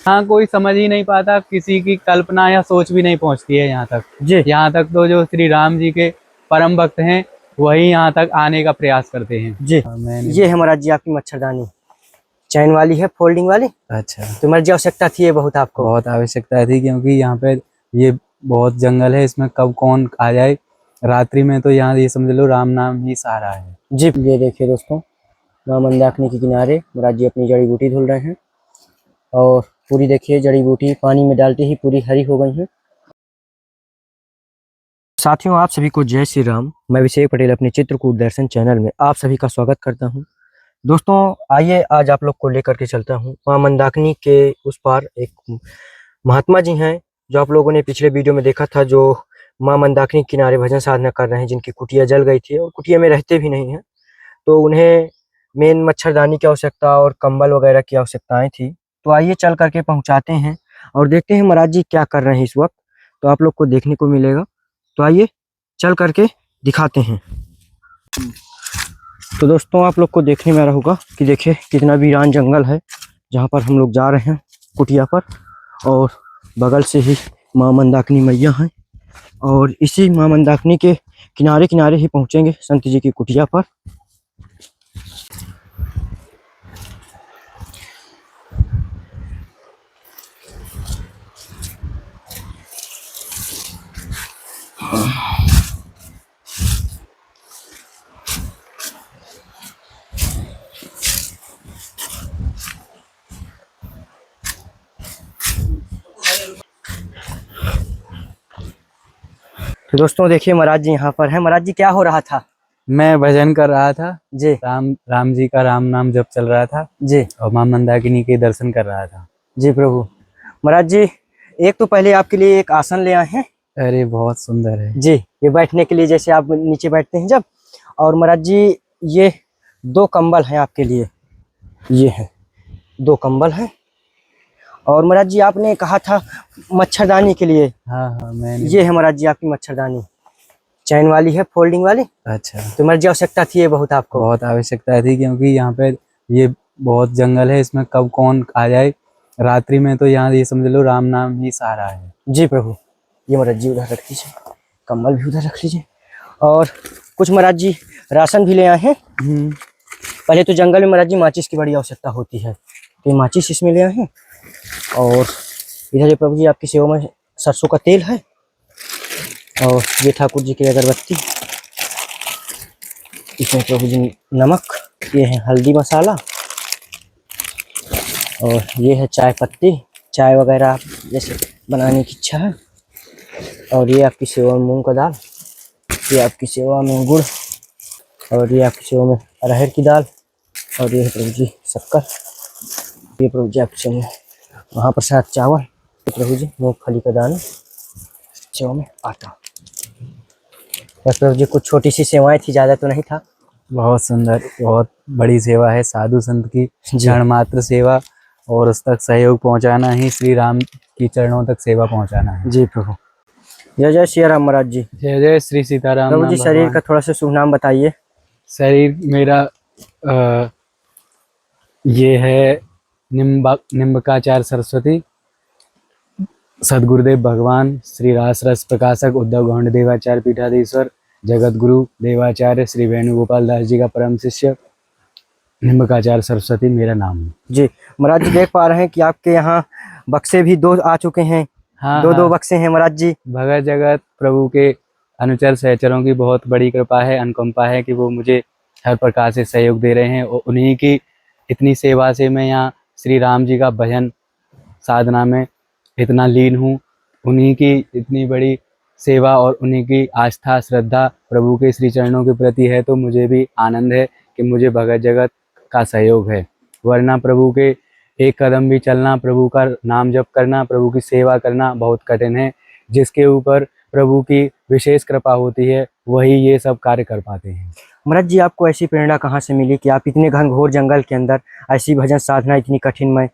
हाँ, कोई समझ ही नहीं पाता, किसी की कल्पना या सोच भी नहीं पहुंचती है यहाँ तक। जी यहाँ तक तो जो श्री राम जी के परम भक्त हैं वही यहाँ तक आने का प्रयास करते हैं। जी। ये है महाराज जी आपकी मच्छरदानी, चैन वाली है, फोल्डिंग वाली। अच्छा, तो महाराज जी आवश्यकता थी ये बहुत आपको? बहुत आवश्यकता थी, क्योंकि यहाँ पे ये बहुत जंगल है, इसमें कब कौन आ जाए रात्रि में, तो यहाँ ये समझ लो राम नाम ही सहारा है। जी। ये देखिए दोस्तों, माँ मंदाकिनी के किनारे महाराज जी अपनी जड़ी बूटी धुल रहे हैं और पूरी देखिए जड़ी बूटी पानी में डालते ही पूरी हरी हो गई है। साथियों, आप सभी को जय श्री राम। मैं अभिषेक पटेल अपने चित्रकूट दर्शन चैनल में आप सभी का स्वागत करता हूं। दोस्तों आइए आज आप लोग को लेकर के चलता हूं माँ मंदाकिनी के उस पार। एक महात्मा जी हैं जो आप लोगों ने पिछले वीडियो में देखा था, जो माँ मंदाकिनी किनारे भजन साधना कर रहे हैं, जिनकी कुटिया जल गई थी और कुटिया में रहते भी नहीं हैं, तो उन्हें मेन मच्छरदानी की आवश्यकता और कंबल वगैरह की आवश्यकताएं थी। तो आइए चल करके पहुंचाते हैं और देखते हैं महाराज जी क्या कर रहे हैं इस वक्त, तो आप लोग को देखने को मिलेगा। तो आइए चल करके दिखाते हैं। तो दोस्तों आप लोग को देखने में आ रहा होगा कि देखिए कितना वीरान जंगल है जहाँ पर हम लोग जा रहे हैं कुटिया पर, और बगल से ही माँ मंदाकिनी मैया हैं और इसी माँ मंदाकिनी के किनारे किनारे ही पहुँचेंगे संत जी की कुटिया पर। तो दोस्तों देखिए महाराज जी यहाँ पर है। महाराज जी क्या हो रहा था? मैं भजन कर रहा था जी राम जी का राम नाम जप चल रहा था जी और माँ मंदाकिनी के दर्शन कर रहा था। जी प्रभु। महाराज जी एक तो पहले आपके लिए एक आसन ले आए हैं। अरे बहुत सुंदर है जी, ये बैठने के लिए, जैसे आप नीचे बैठते हैं जब। और महाराज जी ये 2 कंबल हैं आपके लिए, ये है 2 कंबल हैं। और महाराज जी आपने कहा था मच्छरदानी के लिए। हाँ हाँ, मैंने ये है महाराज जी आपकी मच्छरदानी, चैन वाली है, फोल्डिंग वाली। अच्छा, तो महाराज जी आवश्यकता थी ये बहुत आपको? बहुत आवश्यकता थी, क्योंकि यहाँ पे ये बहुत जंगल है, इसमें कब कौन आ जाए रात्रि में, तो यहाँ ये समझ लो राम नाम ही सहारा है। जी प्रभु। ये महाराज जी उधर रख लीजिए, कंबल भी उधर रख लीजिए। और कुछ महाराज जी राशन भी ले आए हैं। पहले तो जंगल में महाराज जी माचिस की बड़ी आवश्यकता होती है, तो ये माचिस इसमें ले आए हैं। और इधर ये प्रभु जी आपकी सेवा में सरसों का तेल है, और ये ठाकुर जी की अगरबत्ती, इसमें प्रभु जी नमक, ये है हल्दी मसाला, और ये है चाय पत्ती, चाय वगैरह जैसे बनाने की इच्छा है। और ये आपकी सेवा में मूंग का दाल, ये आपकी सेवा में गुड़, और ये आपकी सेवा में अरहर की दाल, और ये है प्रभु जी शक्कर, ये प्रभु जी आपकी सेवा में महाप्रसाद चावल, ये प्रभु जी मूंगफली का दाना, सेवा में आटा। बस प्रभु जी कुछ छोटी सी सेवाएं थी, ज़्यादा तो नहीं था। बहुत सुंदर, बहुत बड़ी सेवा है साधु संत की, क्षण मात्र सेवा, और उस तक सहयोग पहुंचाना ही श्री राम की चरणों तक सेवा पहुंचाना है। जी प्रभु। जय जय श्री राम महाराज जी। जय जय श्री सीताराम। प्रभु जी शरीर का थोड़ा सा शुभ नाम बताइए। शरीर मेरा ये है निम्बकाचार्य सरस्वती, सदगुरुदेव भगवान श्री रास रस प्रकाशक उद्धव गौंड देवाचार्य पीठाधीश्वर जगत गुरु देवाचार्य श्री वेणुगोपाल दास जी का परम शिष्य निम्बकाचार्य सरस्वती मेरा नाम है। जी महाराज जी देख पा रहे हैं कि आपके यहाँ बक्से भी 2 आ चुके हैं। हाँ, 2 बक्से हैं महाराज जी। भगत जगत प्रभु के अनुचर सहचरों की बहुत बड़ी कृपा है, अनुकंपा है कि वो मुझे हर प्रकार से सहयोग दे रहे हैं, और उन्हीं की इतनी सेवा से मैं यहाँ श्री राम जी का भजन साधना में इतना लीन हूँ। उन्हीं की इतनी बड़ी सेवा और उन्हीं की आस्था श्रद्धा प्रभु के श्री चरणों के प्रति है, तो मुझे भी आनंद है कि मुझे भगत जगत का सहयोग है। वरना प्रभु के एक कदम भी चलना, प्रभु का नाम जप करना, प्रभु की सेवा करना बहुत कठिन है। जिसके ऊपर प्रभु की विशेष कृपा होती है वही ये सब कार्य कर पाते हैं। महाराज जी आपको ऐसी प्रेरणा कहाँ से मिली कि आप इतने घनघोर जंगल के अंदर ऐसी भजन साधना इतनी कठिनमय?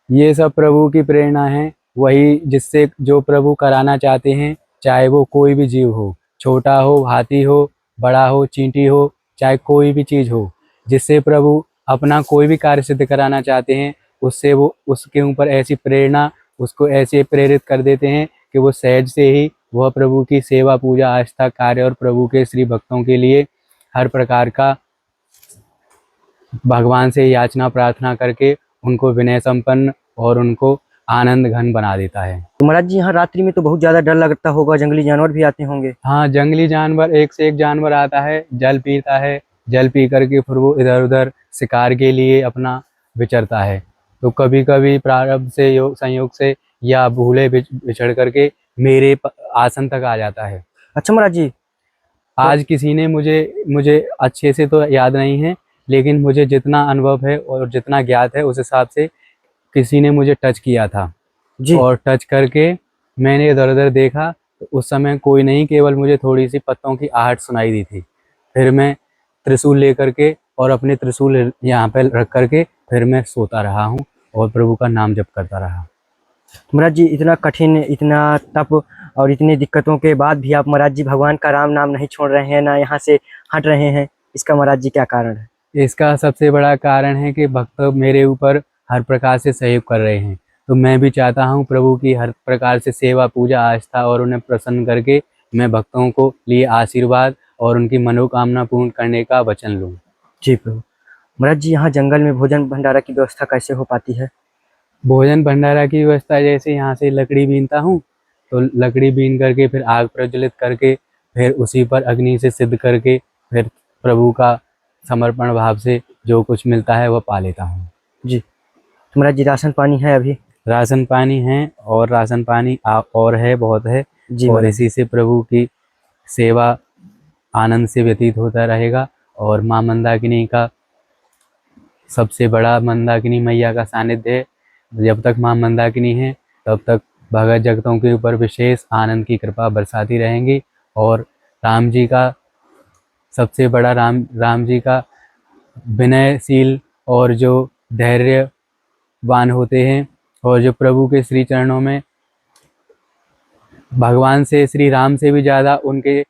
ये सब प्रभु की प्रेरणा है, वही जिससे जो प्रभु कराना चाहते हैं, चाहे वो कोई भी जीव हो, छोटा हो, हाथी हो, बड़ा हो, चींटी हो, चाहे कोई भी चीज़ हो, जिससे प्रभु अपना कोई भी कार्य सिद्ध कराना चाहते हैं, उससे वो उसके ऊपर ऐसी प्रेरणा, उसको ऐसे प्रेरित कर देते हैं कि वो सहज से ही वह प्रभु की सेवा, पूजा, आस्था, कार्य और प्रभु के श्री भक्तों के लिए हर प्रकार का भगवान से याचना प्रार्थना करके उनको विनय संपन्न और उनको आनंद घन बना देता है। तो महाराज जी यहाँ रात्रि में तो बहुत ज्यादा डर लगता होगा, जंगली जानवर भी आते होंगे। हाँ, जंगली जानवर एक से एक जानवर आता है, जल पीता है, जल पी करके फिर वो इधर उधर शिकार के लिए अपना विचरता है। तो कभी कभी प्रारब्ध से संयोग से या भूले बिछड़ करके मेरे आसन तक आ जाता है। अच्छा महाराज जी, आज किसी ने मुझे अच्छे से तो याद नहीं है, लेकिन मुझे जितना अनुभव है और जितना ज्ञात है उस हिसाब से किसी ने मुझे टच किया था जी और टच करके मैंने इधर उधर देखा तो उस समय कोई नहीं, केवल मुझे थोड़ी सी पत्तों की आहट सुनाई दी थी। फिर मैं त्रिशूल लेकर के और अपने त्रिशूल यहाँ पे रख करके फिर मैं सोता रहा हूँ और प्रभु का नाम जप करता रहा। महाराज जी, इतना कठिन, इतना तप और इतनी दिक्कतों के बाद भी आप महाराज जी भगवान का राम नाम नहीं छोड़ रहे हैं, ना यहाँ से हट रहे हैं, इसका महाराज जी क्या कारण है? इसका सबसे बड़ा कारण है कि भक्त मेरे ऊपर हर प्रकार से सहयोग कर रहे हैं। तो मैं भी चाहता हूँ प्रभु की हर प्रकार से सेवा, पूजा, आस्था और उन्हें प्रसन्न करके मैं भक्तों को लिए आशीर्वाद और उनकी मनोकामना पूर्ण करने का वचन लूँ। जी प्रभु। महाराज जी, यहाँ जंगल में भोजन भंडारा की व्यवस्था कैसे हो पाती है? भोजन भंडारा की व्यवस्था जैसे यहाँ से लकड़ी बीनता हूँ, तो लकड़ी बीन करके फिर आग प्रज्वलित करके फिर उसी पर अग्नि से सिद्ध करके फिर प्रभु का समर्पण भाव से जो कुछ मिलता है वह पा लेता हूँ। जी। तो महाराज जी, राशन पानी है अभी? राशन पानी है और राशन पानी और है, बहुत है। जी और महाराज। इसी से प्रभु की सेवा आनंद से व्यतीत होता रहेगा। और माँ मंदाकिनी का सबसे बड़ा मंदाकिनी मैया का सानिध्य है। जब तक माँ मंदाकिनी है तब तक भगत जगतों के ऊपर विशेष आनंद की कृपा बरसाती रहेंगी। और राम जी का सबसे बड़ा राम जी का विनयशील और जो धैर्यवान होते हैं और जो प्रभु के श्री चरणों में भगवान से, श्री राम से भी ज़्यादा उनके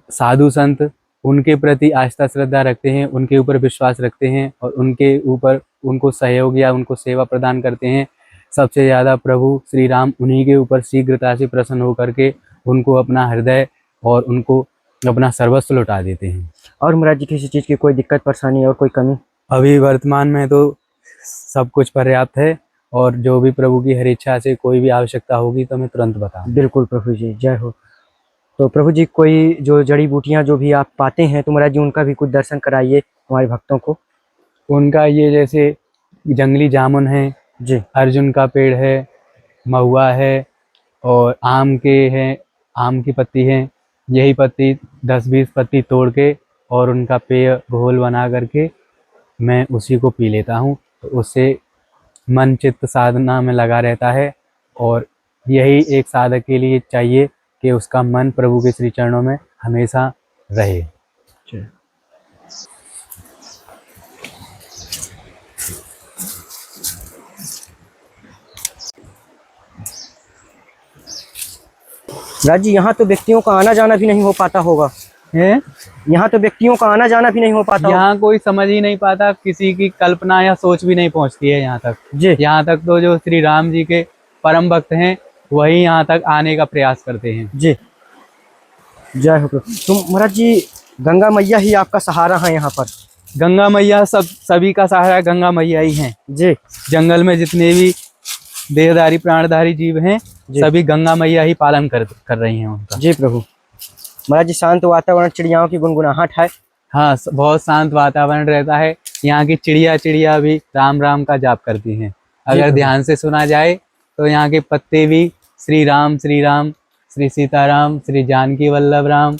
साधु संत उनके प्रति आस्था श्रद्धा रखते हैं, उनके ऊपर विश्वास रखते हैं और उनके ऊपर उनको सहयोग या उनको सेवा प्रदान करते हैं। सबसे ज़्यादा प्रभु श्री राम उन्हीं के ऊपर शीघ्रता से प्रसन्न होकर के उनको अपना हृदय और उनको अपना सर्वस्व लौटा देते हैं। और महाराज जी, किसी चीज़ की कोई दिक्कत परेशानी और कोई कमी? अभी वर्तमान में तो सब कुछ पर्याप्त है और जो भी प्रभु की हर इच्छा से कोई भी आवश्यकता होगी तो मैं तुरंत बताऊँ। बिल्कुल प्रभु जी, जय हो। तो प्रभु जी, कोई जो जड़ी बूटियां जो भी आप पाते हैं तो महाराज जी उनका भी कुछ दर्शन कराइए हमारे भक्तों को। उनका ये जैसे जंगली जामुन है जी। अर्जुन का पेड़ है, महुआ है और आम के हैं, आम की पत्ती है। यही पत्ती 10-20 पत्ती तोड़ के और उनका पेय घोल बना करके मैं उसी को पी लेता हूँ। तो उससे मन चित्त साधना में लगा रहता है और यही एक साधक के लिए चाहिए कि उसका मन प्रभु के श्री चरणों में हमेशा रहे। महाराज जी, यहाँ तो व्यक्तियों का आना जाना भी नहीं हो पाता होगा। हैं? यहाँ तो व्यक्तियों का आना जाना भी नहीं हो पाता होगा। यहाँ कोई समझ ही नहीं पाता, किसी की कल्पना या सोच भी नहीं पहुँचती है यहाँ तक। जी। यहाँ तक तो जो श्री राम जी के परम भक्त हैं वही यहाँ तक आने का प्रयास करते हैं। जी, जय हो प्रभु। तो महाराज जी, गंगा मैया ही आपका सहारा है यहाँ पर? गंगा मैया सभी का सहारा गंगा मैया ही हैं। जी। जंगल में जितने भी देहधारी प्राणधारी जीव हैं सभी गंगा मैया ही पालन कर रही हैं उनका। जी प्रभु। महाराज जी, शांत वातावरण, चिड़ियाओं की गुनगुनाहट है। हाँ, बहुत शांत वातावरण रहता है। यहाँ की चिड़िया भी राम राम का जाप करती हैं। अगर ध्यान से सुना जाए तो यहाँ के पत्ते भी श्री राम श्री सीताराम, श्री जानकी वल्लभ राम,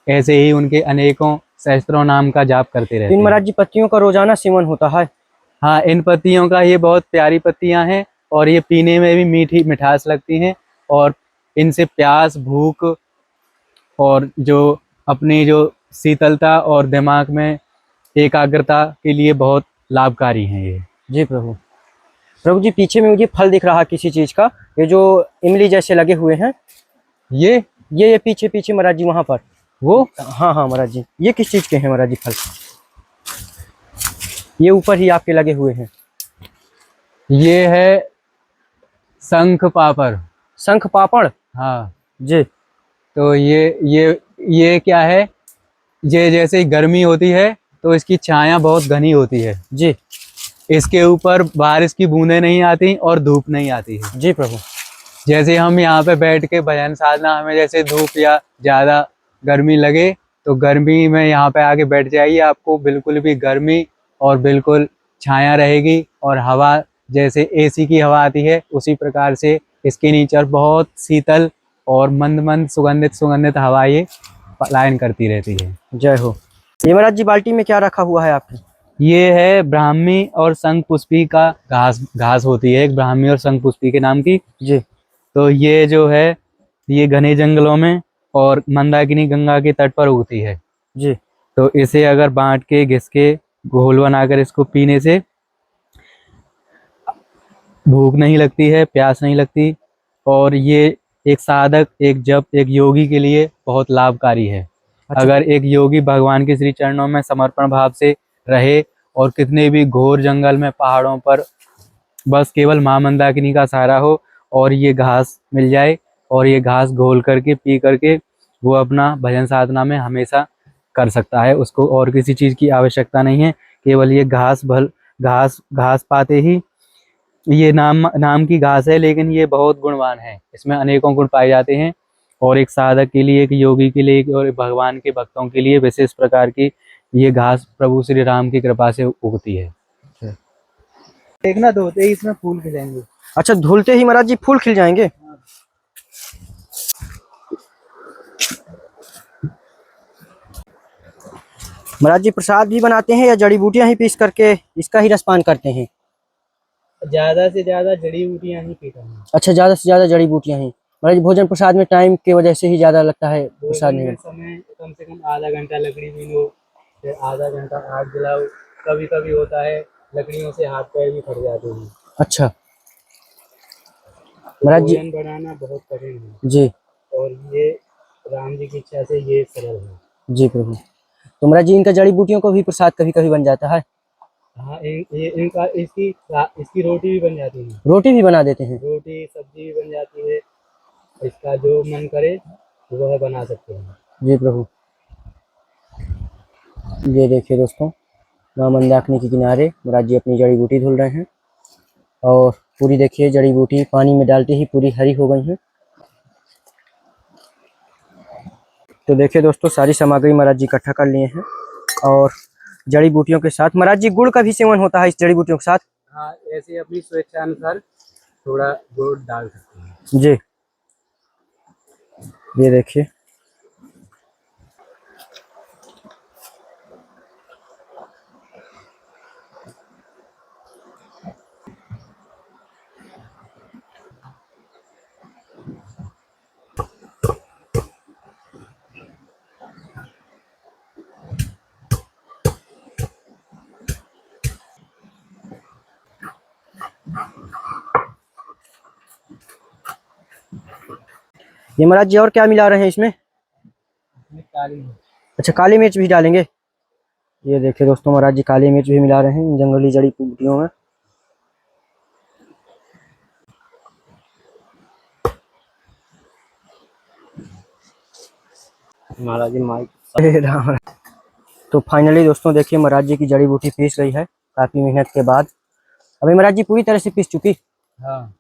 ऐसे ही उनके अनेकों सहस्त्रों नाम का जाप करते रहते हैं। महाराज जी, पत्तियों का रोजाना सेवन होता है? हाँ, इन पत्तियों का, ये बहुत प्यारी पत्तियां हैं और ये पीने में भी मीठी मिठास लगती हैं और इनसे प्यास, भूख और जो अपनी जो शीतलता और दिमाग में एकाग्रता के लिए बहुत लाभकारी हैं ये। जी प्रभु। प्रभु जी, पीछे में मुझे फल दिख रहा है किसी चीज का, ये जो इमली जैसे लगे हुए हैं, ये पीछे महाराज जी वहां पर वो। हाँ हाँ महाराज जी, ये किस चीज के हैं महाराज जी फल? ये ऊपर ही आपके लगे हुए हैं। ये है शंख पापड़। शंख पापड़। हाँ। जी तो ये क्या है, ये जैसे ही गर्मी होती है तो इसकी छाया बहुत घनी होती है। जी इसके ऊपर बारिश की बूंदें नहीं आती और धूप नहीं आती है। जी प्रभु। जैसे हम यहाँ पे बैठ के भजन साधना, हमें जैसे धूप या ज्यादा गर्मी लगे तो गर्मी में यहाँ पे आके बैठ जाइए, आपको बिल्कुल भी गर्मी और बिल्कुल छाया रहेगी। और हवा जैसे एसी की हवा आती है उसी प्रकार से इसके नीचे बहुत शीतल और मंद मंद सुगंधित सुगंधित हवा ये पलायन करती रहती है। जय हो। ये महाराज जी बाल्टी में क्या रखा हुआ है आपके? ये है ब्राह्मी और शंख पुष्पी का घास। घास होती है एक ब्राह्मी और शंख पुष्पी के नाम की। जी तो ये जो है ये घने जंगलों में और मंदाकिनी गंगा के तट पर उगती है। जी तो इसे अगर बांट के घिस के घोल बनाकर इसको पीने से भूख नहीं लगती है, प्यास नहीं लगती। और ये एक साधक, एक जप, एक योगी के लिए बहुत लाभकारी है। अच्छा। अगर एक योगी भगवान के श्री चरणों में समर्पण भाव से रहे और कितने भी घोर जंगल में पहाड़ों पर बस केवल माँ मंदाकिनी का सहारा हो और ये घास मिल जाए और ये घास घोल करके पी करके वो अपना भजन साधना में हमेशा कर सकता है। उसको और किसी चीज़ की आवश्यकता नहीं है, केवल ये घास घास पाते ही। ये नाम की घास है लेकिन ये बहुत गुणवान है, इसमें अनेकों गुण पाए जाते हैं। और एक साधक के लिए, एक योगी के लिए और भगवान के भक्तों के लिए विशेष प्रकार की ये घास प्रभु श्री राम की कृपा से उगती है। देखना धोते ही इसमें फूल खिलेंगे। अच्छा, धुलते ही महाराज जी फूल खिल जाएंगे? महाराज जी प्रसाद भी बनाते हैं या जड़ी बूटियां ही पीस करके इसका ही रसपान करते हैं? ज्यादा से ज्यादा जड़ी बूटियां ही पीता हूँ। अच्छा, ज्यादा से ज्यादा जड़ी बूटियां ही। महाराज जी भोजन प्रसाद में टाइम की वजह से ही ज्यादा लगता है प्रसाद भोजन नहीं में समय कम से कम आधा घंटा लकड़ी बीनो, फिर आधा घंटा आग जलाओ। कभी कभी होता है लकड़ियों से हाथ पैर भी फट जाते हैं। अच्छा तो महाराज जी। भोजन बनाना बहुत कठिन है जी और ये राम जी की इच्छा से ये सरल है। जी प्रभु। तो महाराज जी इनका जड़ी बूटियों को भी प्रसाद कभी कभी बन जाता है? हाँ, ये इनका इसकी रोटी भी बन जाती है। रोटी भी बना देते हैं? रोटी सब्जी भी बन जाती है, इसका जो मन करे वह बना सकते हैं। जी प्रभु। ये देखिए दोस्तों, माँ मंदाकिनी के किनारे महाराज जी अपनी जड़ी बूटी धुल रहे हैं और पूरी देखिए जड़ी बूटी पानी में डालते ही पूरी हरी हो गई है। तो देखिए दोस्तों, सारी सामग्री महाराज जी इकट्ठा कर लिए हैं और जड़ी बूटियों के साथ महाराज जी गुड़ का भी सेवन होता है इस जड़ी बूटियों के साथ? हाँ, ऐसे अपनी स्वेच्छानुसार थोड़ा गुड़ डाल सकते हैं। जी ये देखिए। ये महाराज जी और क्या मिला रहे हैं इसमें? काली मिर्च। अच्छा, काली मिर्च भी डालेंगे? ये देखिए दोस्तों, महाराज जी काली मिर्च भी मिला रहे हैं इन जंगली जड़ी बूटियों में। महाराज जी माइक। अरे राम। तो फाइनली दोस्तों देखिए महाराज जी की जड़ी बूटी पीस गई है काफी मेहनत के बाद। अभी महाराज जी पूरी तरह से पीस चुकी। हाँ।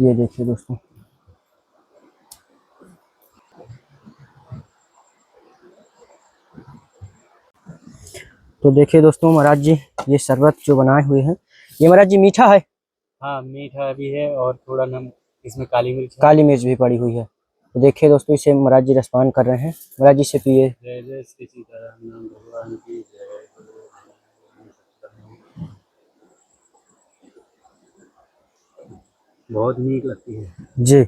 ये देखिए दोस्तों। तो देखिए दोस्तों, महाराज जी ये शरबत जो बनाए हुए हैं, ये महाराज जी मीठा है? हाँ, मीठा भी है और थोड़ा नम इसमें काली मिर्च है। काली मिर्च भी पड़ी हुई है। तो देखिए दोस्तों, इसे महाराज जी रसपान कर रहे हैं। महाराज जी से पिए। जय जय श्री सीताराम नाम भगवान की जय। बहुत नीक लगती है। जी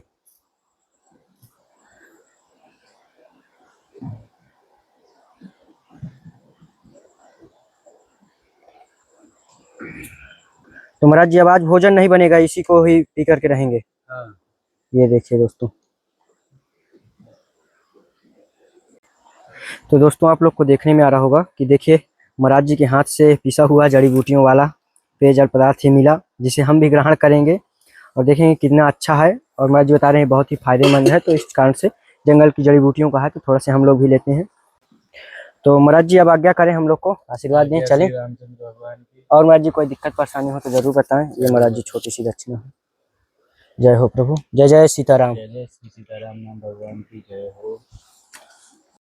तो महाराज जी अब आज भोजन नहीं बनेगा, इसी को ही पी करके रहेंगे? हाँ। ये देखिए दोस्तों। तो दोस्तों आप लोग को देखने में आ रहा होगा कि देखिए महाराज जी के हाथ से पिसा हुआ जड़ी बूटियों वाला पेयजल पदार्थ ही मिला, जिसे हम भी ग्रहण करेंगे और देखेंगे कितना अच्छा है। और महाराज जी बता रहे हैं बहुत ही फायदेमंद है, तो इस कारण से जंगल की जड़ी बूटियों का है, तो थोड़ा से हम लोग भी लेते हैं। तो महाराज जी अब आज्ञा करें, हम लोग को आशीर्वाद दें, चलें। रामचंद्र भगवान की और महाराज जी कोई दिक्कत परेशानी हो तो जरूर बताएं। ये महाराज जी छोटी सी दक्षिणा है। जय हो प्रभु, जय जय सीताराम। जय जय श्री सीताराम नाम भगवान की जय हो।